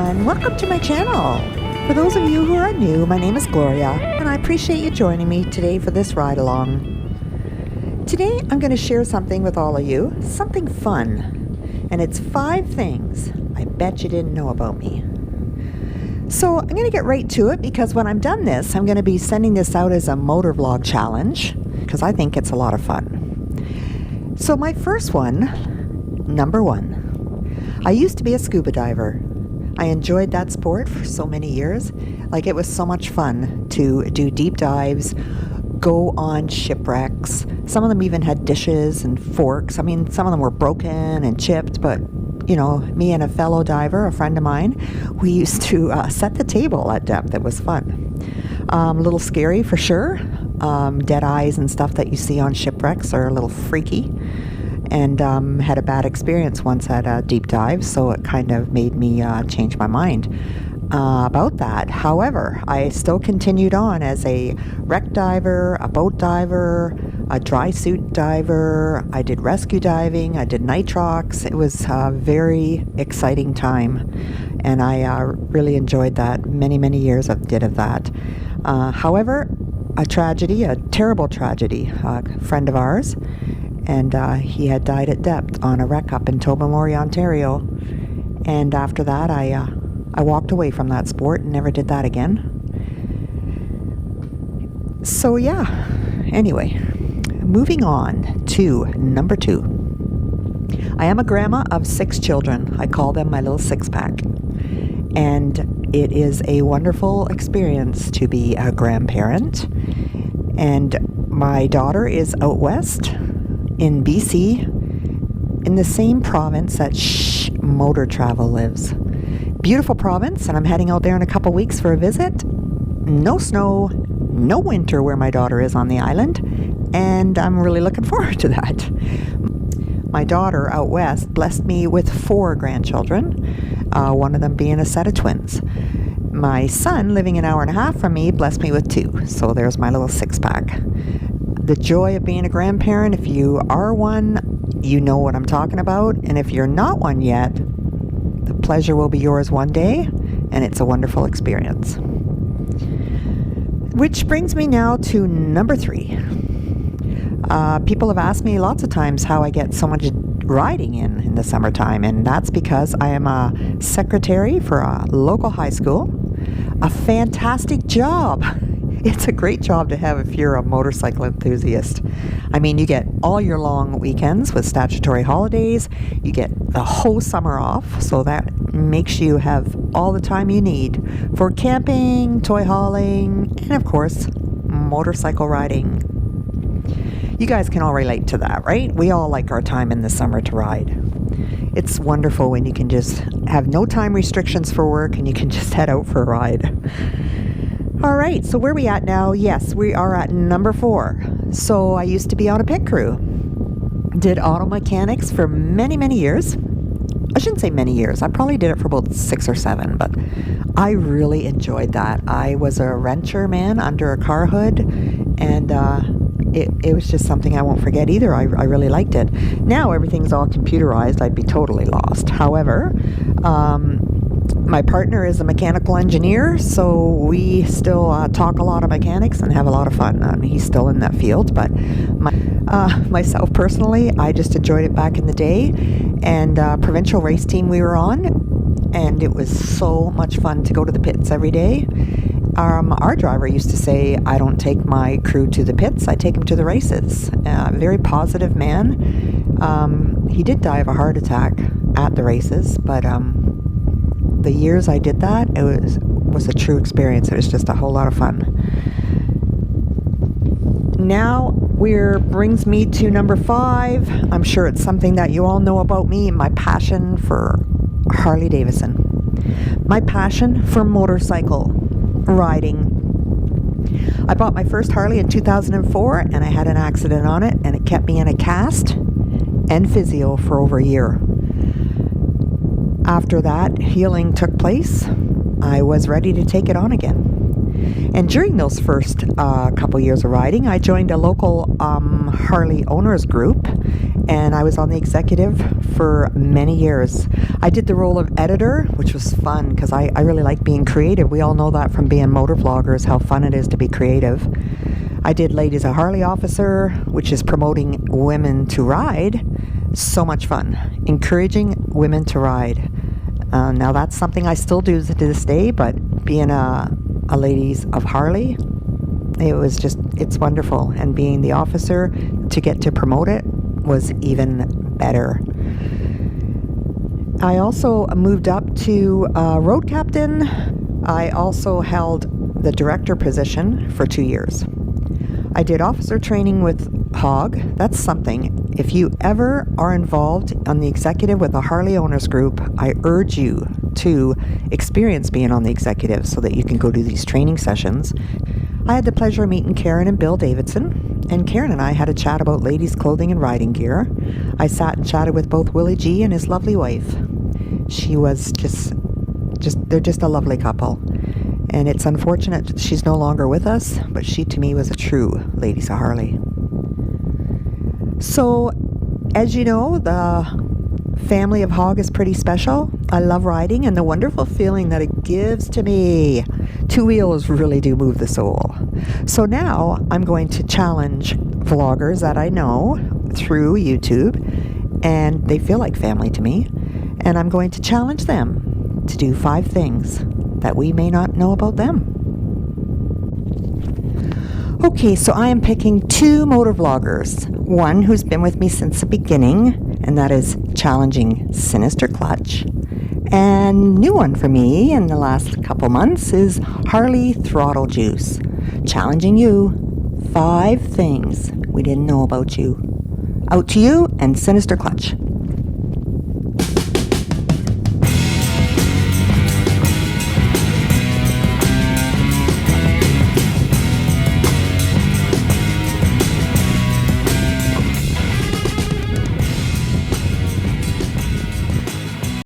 everyone, welcome to my channel. For those of you who are new, my name is Gloria and I appreciate you joining me today for this ride along. Today I'm going to share something with all of you, something fun, and it's 5 things I bet you didn't know about me. So I'm going to get right to it because when I'm done this, I'm going to be sending this out as a motor vlog challenge because I think it's a lot of fun. So my first one, number 1, I used to be a scuba diver. I enjoyed that sport for so many years. Like, it was so much fun to do deep dives, go on shipwrecks. Some of them even had dishes and forks. I mean, some of them were broken and chipped, but you know, me and a fellow diver, a friend of mine, we used to set the table at depth. It was fun. A little scary for sure. Dead eyes and stuff that you see on shipwrecks are a little freaky. And had a bad experience once at a deep dive, so it kind of made me change my mind about that. However, I still continued on as a wreck diver, a boat diver, a dry suit diver. I did rescue diving, I did nitrox. It was a very exciting time, and I really enjoyed that. Many years I did of that. However, a tragedy, a terrible tragedy, a friend of ours, and he had died at depth on a wreck up in Tobermory, Ontario. And after that, I walked away from that sport and never did that again. So yeah, anyway, moving on to number 2. I am a grandma of 6 children. I call them my little 6-pack. And it is a wonderful experience to be a grandparent. And my daughter is out west in BC, in the same province that Motor Travel lives. Beautiful province, and I'm heading out there in a couple weeks for a visit. No snow, no winter where my daughter is on the island, and I'm really looking forward to that. My daughter out west blessed me with 4 grandchildren, one of them being a set of twins. My son, living an hour and a half from me, blessed me with 2, so there's my little 6-pack. The joy of being a grandparent, if you are one, you know what I'm talking about. And if you're not one yet, the pleasure will be yours one day, and it's a wonderful experience. Which brings me now to number 3. People have asked me lots of times how I get so much riding in the summertime, and that's because I am a secretary for a local high school. A fantastic job. It's a great job to have if you're a motorcycle enthusiast. I mean, you get all your long weekends with statutory holidays. You get the whole summer off, so that makes you have all the time you need for camping, toy hauling, and of course, motorcycle riding. You guys can all relate to that, right? We all like our time in the summer to ride. It's wonderful when you can just have no time restrictions for work and you can just head out for a ride. All right, so where are we at now? Yes, we are at number 4. So I used to be on a pit crew. Did auto mechanics for many years. I shouldn't say many years. I probably did it for about 6 or 7, but I really enjoyed that. I was a wrencher, man, under a car hood, and it was just something I won't forget either. I really liked it. Now everything's all computerized. I'd be totally lost. However, my partner is a mechanical engineer, so we still talk a lot of mechanics and have a lot of fun. He's still in that field, but myself personally, I just enjoyed it back in the day. And provincial race team we were on, and it was so much fun to go to the pits every day. Our driver used to say, I don't take my crew to the pits, I take them to the races. Very positive man. He did die of a heart attack at the races, but the years I did that, it was a true experience. It was just a whole lot of fun. Now, brings me to number 5. I'm sure it's something that you all know about me, my passion for Harley-Davidson. My passion for motorcycle riding. I bought my first Harley in 2004, and I had an accident on it, and it kept me in a cast and physio for over a year. After that healing took place, I was ready to take it on again. And during those first couple years of riding, I joined a local Harley owners group, and I was on the executive for many years. I did the role of editor, which was fun because I really like being creative. We all know that from being motor vloggers, how fun it is to be creative. I did Ladies a Harley Officer, which is promoting women to ride. So much fun. Encouraging women to ride. Now that's something I still do to this day, but being a Ladies of Harley, it's wonderful. And being the officer to get to promote it was even better. I also moved up to road captain. I also held the director position for 2 years. I did officer training with HOG. That's something. If you ever are involved on the executive with a Harley owners group, I urge you to experience being on the executive so that you can go do these training sessions. I had the pleasure of meeting Karen and Bill Davidson, and Karen and I had a chat about ladies' clothing and riding gear. I sat and chatted with both Willie G and his lovely wife. She was they're just a lovely couple. And it's unfortunate that she's no longer with us, but she to me was a true Ladies of Harley. So, as you know, the family of HOG is pretty special. I love riding and the wonderful feeling that it gives to me. Two wheels really do move the soul. So now I'm going to challenge vloggers that I know through YouTube, and they feel like family to me, and I'm going to challenge them to do 5 things that we may not know about them. Okay, so I am picking 2 motor vloggers. One who's been with me since the beginning, and that is challenging Sinister Clutch. And new one for me in the last couple months is HarleyThrottleJuice, challenging you 5 things we didn't know about you. Out to you and Sinister Clutch.